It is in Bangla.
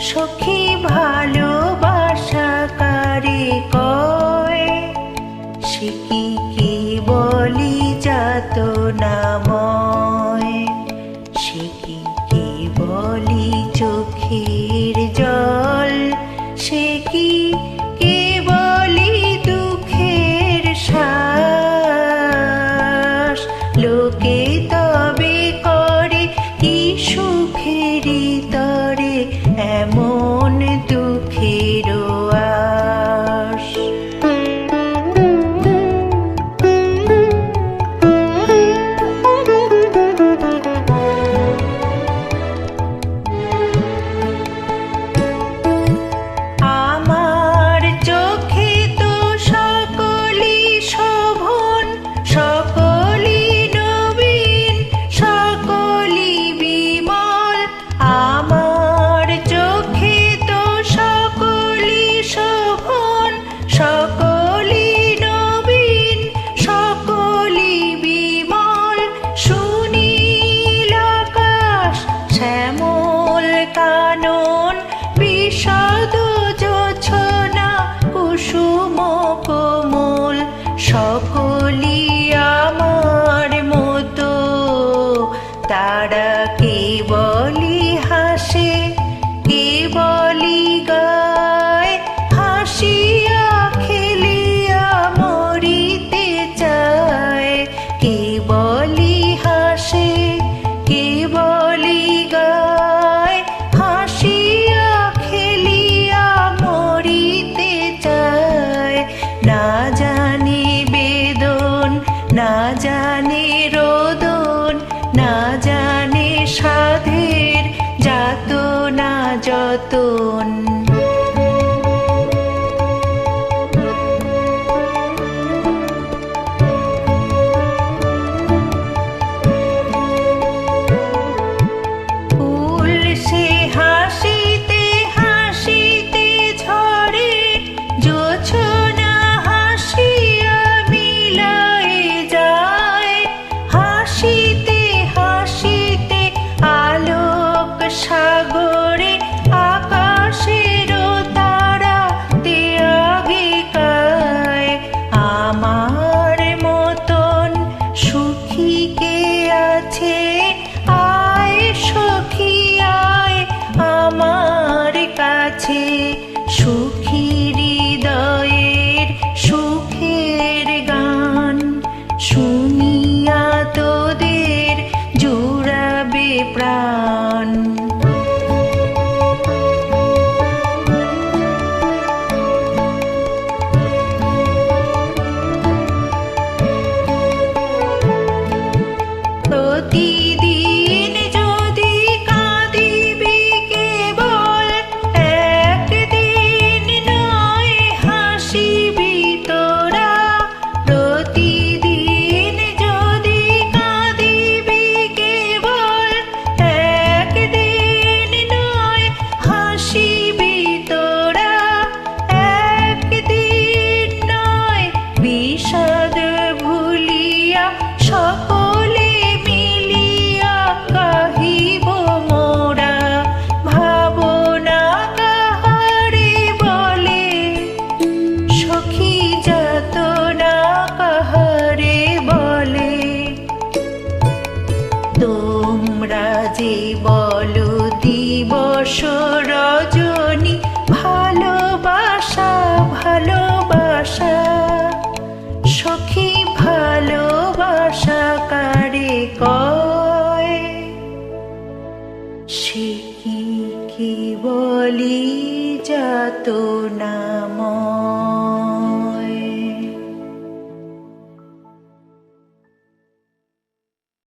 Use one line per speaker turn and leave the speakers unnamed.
সখী ভালোবাসা কারে কয়, সে কি বলি যাতনাময়, সে কি বলি চোখের জল, সে কি বলি দুঃখের শ্বাস। লোকে তবে করে কি সুখের তরে এমন দুঃখের আশ। আমার চোখে তো সকলই শোভন, সকলই নবীন, সকলই বিমল। আমার চোখে তো সকলই শোভন, সকলই নবীন, সকলই বিমল। সুনীল আকাশ, শ্যামল কানন, বিষাদ জোছনা, কুসুম কোমল। সকলই আমার মতো, তারা কেবলই হাসে, কেবলই গায়, হাসিয়া খেলিয়া মরিতে চায়। কেবলই হাসে, কেবলই গায়, হাসিয়া খেলিয়া মরিতে চায়। না জানে বেদন, না জানে রোদন, না জানে সাধের যাতনা যতন। ফুল সে হাসিতে হাসিতে ঝরে, জোছনা হাসিয়া মিলায়ে যায়। হাসিতে হাসিতে আলোক সাগরে, আকাশের তারা তে আগে কায়। আমার মতন সুখী কে আছে, আয় সখী আয় আমার কাছে। সুখী হৃদয়ের সুখের গান শুনিয়া তোদের জুড়াবে প্রাণ। প্রতিদিন যদি কাঁদিবি কেবল, একদিন নয় হাসিবি তোরা। প্রতিদিন যদি কাঁদিবি কেবল, একদিন নয় হাসিবি তোরা। একদিন নয় বিষাদ ভুলিয়া সকলে মিলিয়া কাহিব মোরা। ভাবনা কাহারে বলে, সখী যাতনা কাহারে বলে। তোমরা যে বলো দিবস রজনী, ভালোবাসা ভালোবাসা। সখী ভালোবাসা কারে কয়, সে কি বলি যাতনা।